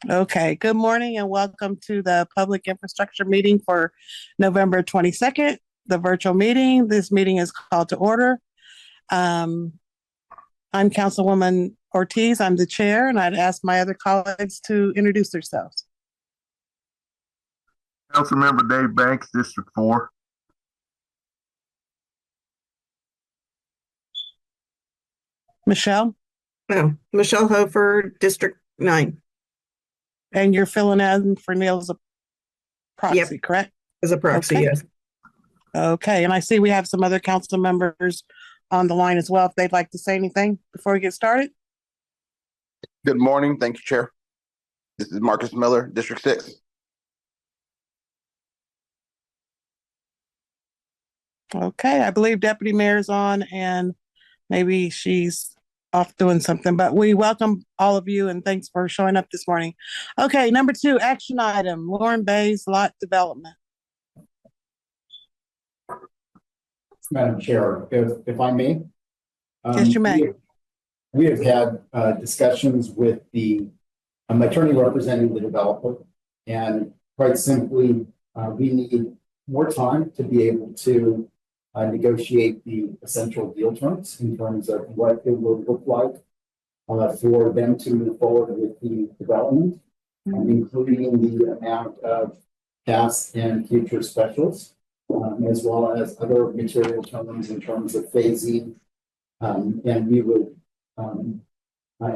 Okay, good morning and welcome to the public infrastructure meeting for November 22nd, the virtual meeting. This meeting is called to order. Um, I'm Councilwoman Ortiz. I'm the chair, and I'd ask my other colleagues to introduce themselves. Councilmember Dave Banks, District 4. Michelle, No, Michelle Hofer, District 9. and you're filling in for Neil as a proxy, correct? As a proxy, Okay. yes. Okay, and I see we have some other council members on the line as well, if they'd like to say anything before we get started. Good morning. Thank you, Chair. This is Marcus Miller, District 6. Okay, I believe Deputy Mayor's on and maybe she's off doing something, but we welcome all of you and thanks for showing up this morning. Okay, number 2, action item, Lauren Bay's lot development. Madam Chair, if I may. Yes, you may. We have had discussions with the attorney representing the developer, and quite simply, we need more time to be able to negotiate the essential deal terms in terms of what it will look like for them to move forward with the development, including the amount of past and future specials, as well as other material terms in terms of phasing. And we would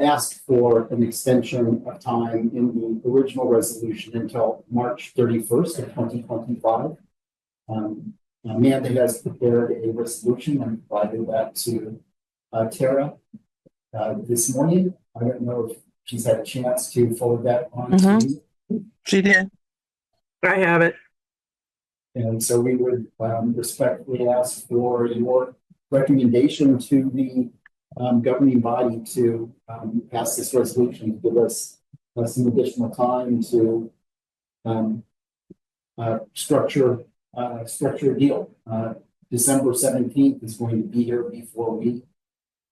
ask for an extension of time in the original resolution until March 31st of 2025. Amanda has prepared a resolution and provided that to Tara this morning. I don't know if she's had a chance to forward that on to you. She did. I have it. And so we would respectfully ask for your recommendation to the governing body to pass this resolution to give us some additional time to structure a deal. December 17th is going to be here before we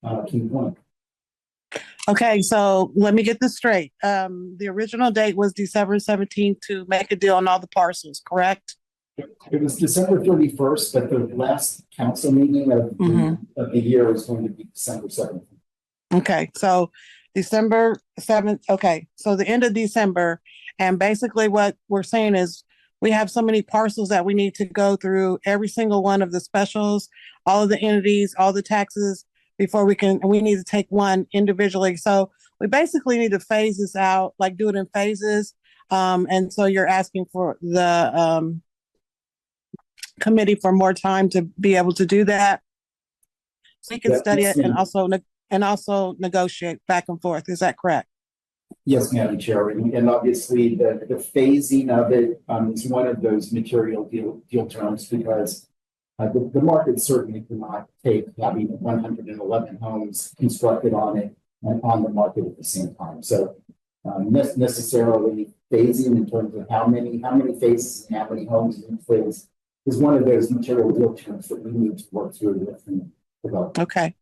can point. Okay, so let me get this straight. The original date was December 17th to make a deal on all the parcels, correct? It was December 31st, but the last council meeting of the year is going to be December 7th. Okay, so December 7th. Okay, so the end of December. And basically what we're saying is we have so many parcels that we need to go through every single one of the specials, all of the entities, all the taxes before we need to take one individually. So we basically need to phase this out, like do it in phases. And so you're asking for the committee for more time to be able to do that. So you can study it and also negotiate back and forth. Is that correct? Yes, Madam Chair, and obviously the phasing of it is one of those material deal terms because the market certainly cannot take having 111 homes constructed on it and on the market at the same time. So necessarily phasing in terms of how many phases and how many homes in phase is one of those material deal terms that we need to work through with and develop. Okay.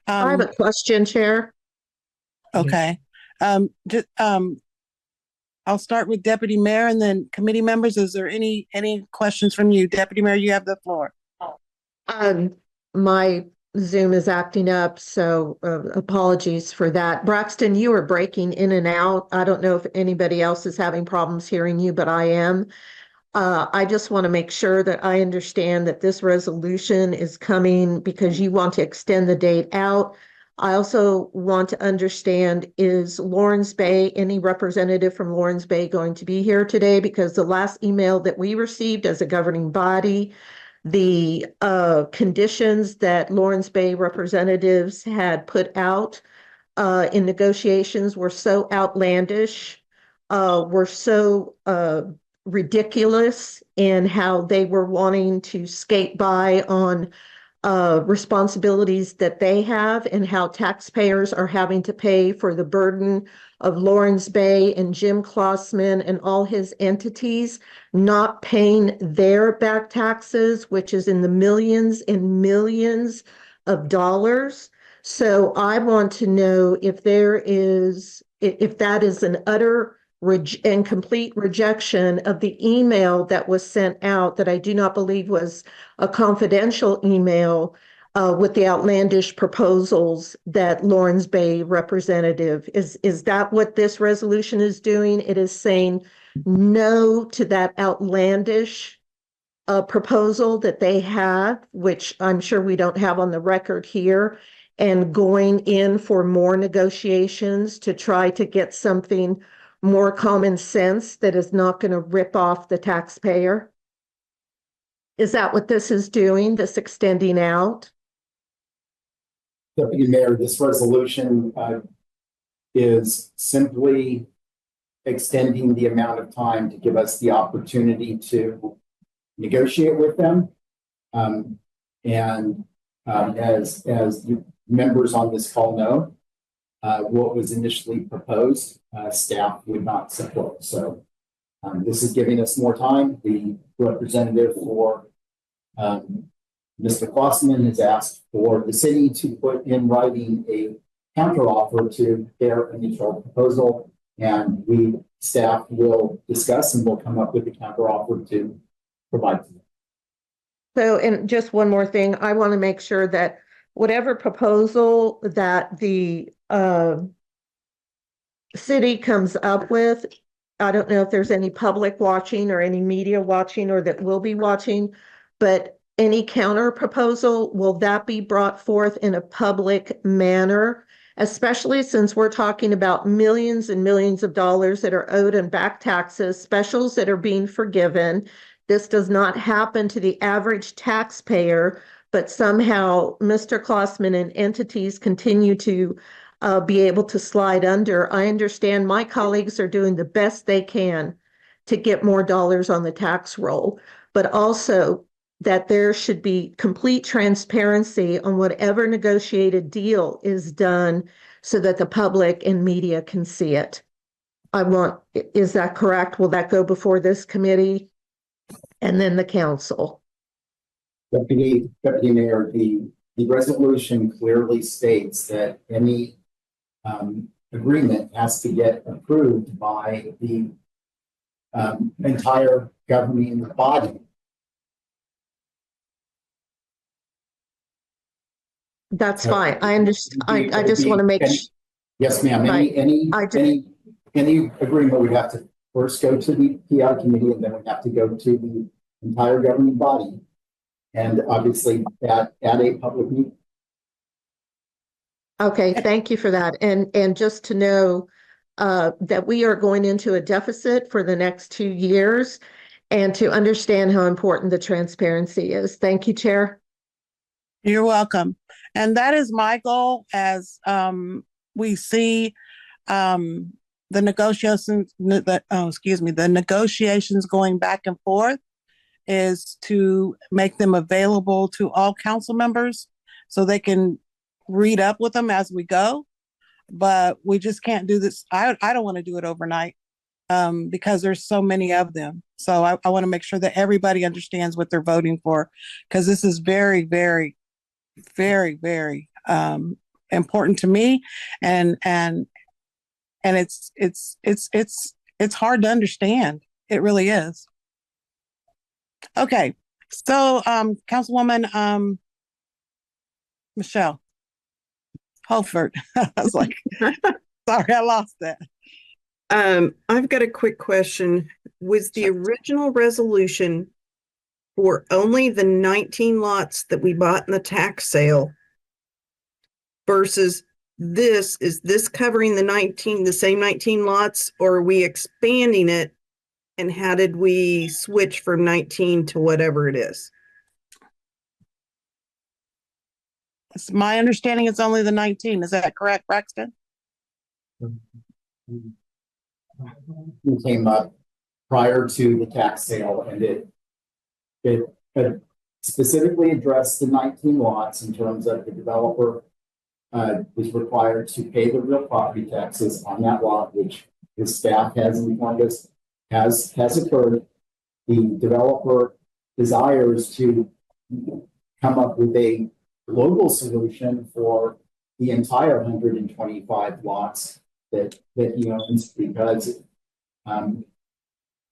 I have a question, Chair. Okay. I'll start with Deputy Mayor and then committee members. Is there any questions from you? Deputy Mayor, you have the floor. My Zoom is acting up, so apologies for that. Braxton, you are breaking in and out. I don't know if anybody else is having problems hearing you, but I am. I just want to make sure that I understand that this resolution is coming because you want to extend the date out. I also want to understand, is Lawrence Bay, any representative from Lawrence Bay going to be here today? Because the last email that we received as a governing body, the conditions that Lawrence Bay representatives had put out in negotiations were so outlandish, were so ridiculous in how they were wanting to skate by on responsibilities that they have and how taxpayers are having to pay for the burden of Lawrence Bay and Jim Klossman and all his entities not paying their back taxes, which is in the millions and millions of dollars. So I want to know if that is an utter and complete rejection of the email that was sent out that I do not believe was a confidential email with the outlandish proposals that Lawrence Bay representative is that what this resolution is doing? It is saying no to that outlandish proposal that they have, which I'm sure we don't have on the record here, and going in for more negotiations to try to get something more common sense that is not going to rip off the taxpayer? Is that what this is doing, this extending out? Deputy Mayor, this resolution is simply extending the amount of time to give us the opportunity to negotiate with them. As the members on this call know, what was initially proposed, staff would not support. So this is giving us more time. The representative for Mr. Klossman has asked for the city to put in writing a counteroffer to their initial proposal, and staff will discuss and will come up with a counteroffer to provide to them. So, and just one more thing, I want to make sure that whatever proposal that the city comes up with, I don't know if there's any public watching or any media watching or that will be watching, but any counter proposal, will that be brought forth in a public manner? Especially since we're talking about millions and millions of dollars that are owed in back taxes, specials that are being forgiven. This does not happen to the average taxpayer, but somehow Mr. Klossman and entities continue to be able to slide under. I understand my colleagues are doing the best they can to get more dollars on the tax roll, but also that there should be complete transparency on whatever negotiated deal is done so that the public and media can see it. Is that correct? Will that go before this committee and then the council? Deputy Mayor, the resolution clearly states that any agreement has to get approved by the entire governing body. That's fine. I understand. I just want to make sure. Yes, ma'am. Right. Any agreement would have to first go to the PI committee, and then would have to go to the entire governing body, and obviously at a public meeting. Okay, thank you for that. And just to know that we are going into a deficit for the next 2 years, and to understand how important the transparency is. Thank you, Chair. You're welcome. And that is my goal as we see the negotiations, the negotiations going back and forth, is to make them available to all council members so they can read up with them as we go. But we just can't do this. I don't want to do it overnight because there's so many of them. So I want to make sure that everybody understands what they're voting for, because this is very, very, very, very important to me, and it's hard to understand. It really is. Okay, so Councilwoman Michelle Holford. I was like, sorry, I lost that. I've got a quick question. Was the original resolution for only the 19 lots that we bought in the tax sale versus this? Is this covering the same 19 lots, or are we expanding it? And how did we switch from 19 to whatever it is? It's my understanding it's only the 19. Is that correct, Braxton? It came up prior to the tax sale, and it specifically addressed the 19 lots in terms of the developer was required to pay the real property taxes on that lot, which his staff has informed us has occurred. The developer desires to come up with a global solution for the entire 125 lots that he owns, because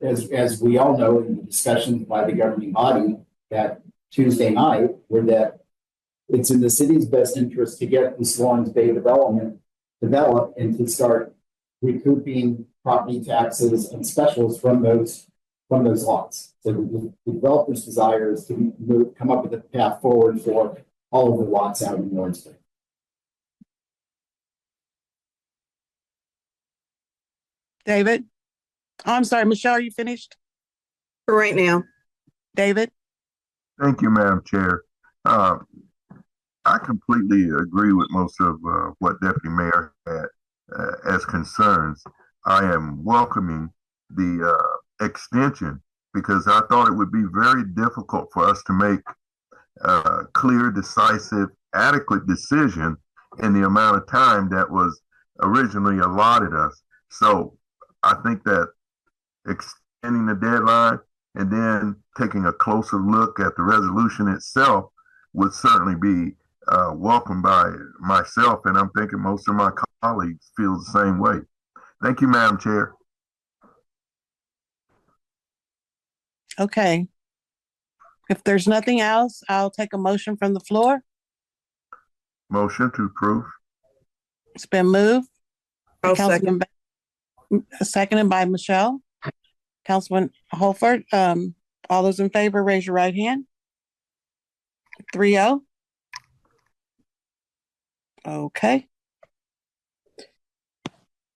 As we all know in the discussions by the governing body that Tuesday night, were that it's in the city's best interest to get this Lawrence Bay development developed and to start recouping property taxes and specials from those lots. So the developer's desire is to come up with a path forward for all of the lots out in Lawrence Bay. David? Oh, I'm sorry, Michelle, are you finished? For right now. David? Thank you, Madam Chair. I completely agree with most of what Deputy Mayor had as concerns. I am welcoming the extension because I thought it would be very difficult for us to make a clear, decisive, adequate decision in the amount of time that was originally allotted us. So I think that extending the deadline and then taking a closer look at the resolution itself would certainly be welcomed by myself, and I'm thinking most of my colleagues feel the same way. Thank you, Madam Chair. Okay. If there's nothing else, I'll take a motion from the floor. Motion to approve. It's been moved. I'll second. Councilman Seconded by Michelle. Councilman Holford, all those in favor, raise your right hand. 3-0. Okay.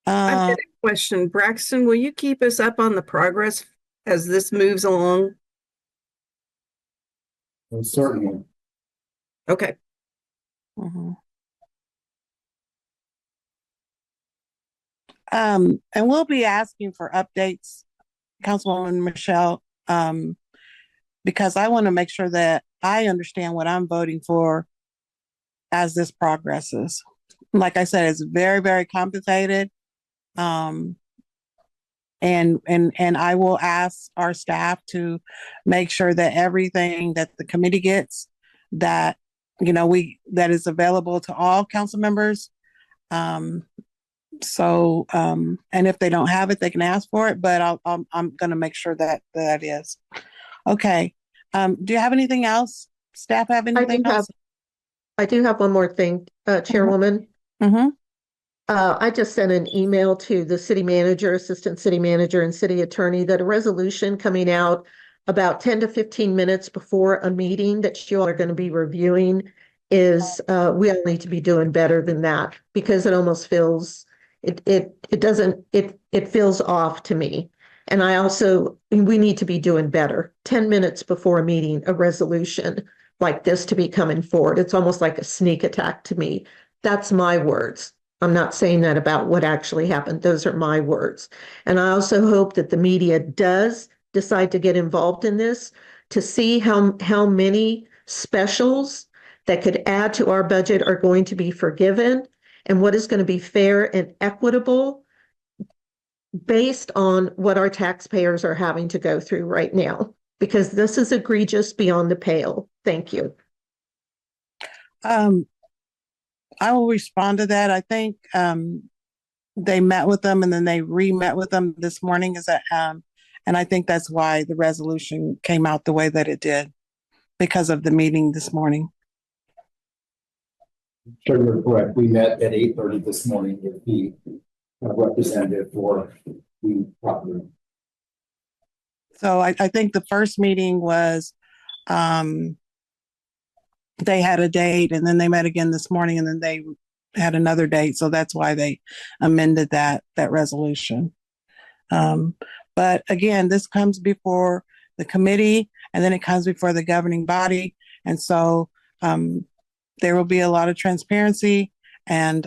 I've got a question. Braxton, will you keep us up on the progress as this moves along? Well, certainly. Okay. Mhm. And we'll be asking for updates, Councilwoman Michelle, because I want to make sure that I understand what I'm voting for as this progresses. Like I said, it's very, very complicated. And I will ask our staff to make sure that everything that the committee gets, that, that is available to all council members. And if they don't have it, they can ask for it, but I'm going to make sure that that is. Okay. Do you have anything else? Staff have anything else? I do have one more thing, Chairwoman. Mm-hmm. I just sent an email to the city manager, assistant city manager, and city attorney that a resolution coming out about 10 to 15 minutes before a meeting that you all are going to be reviewing is we all need to be doing better than that, because it almost feels it feels off to me. And we need to be doing better. 10 minutes before a meeting, a resolution like this to be coming forward. It's almost like a sneak attack to me. That's my words. I'm not saying that about what actually happened. Those are my words. And I also hope that the media does decide to get involved in this to see how many specials that could add to our budget are going to be forgiven and what is going to be fair and equitable based on what our taxpayers are having to go through right now, because this is egregious beyond the pale. Thank you. I will respond to that. I think they met with them and then they re-met with them this morning. And I think that's why the resolution came out the way that it did, because of the meeting this morning. Sure, you're correct. We met at 8:30 this morning with the representative for the property. So I think the first meeting was they had a date, and then they met again this morning, and then they had another date. So that's why they amended that resolution. But again, this comes before the committee, and then it comes before the governing body. And so there will be a lot of transparency, and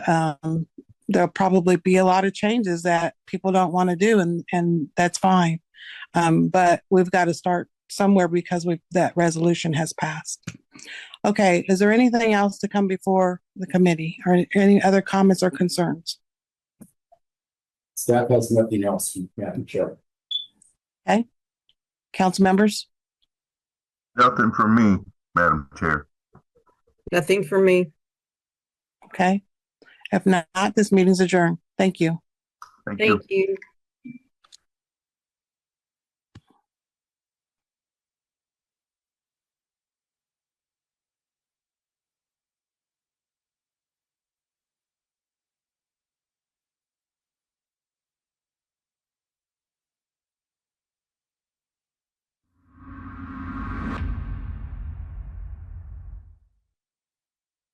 there'll probably be a lot of changes that people don't want to do, and that's fine. But we've got to start somewhere because that resolution has passed. Okay, is there anything else to come before the committee or any other comments or concerns? Staff has nothing else, Madam Chair. Okay, council members? Nothing from me, Madam Chair. Nothing for me. Okay, if not, this meeting's adjourned. Thank you. Thank you. Thank you.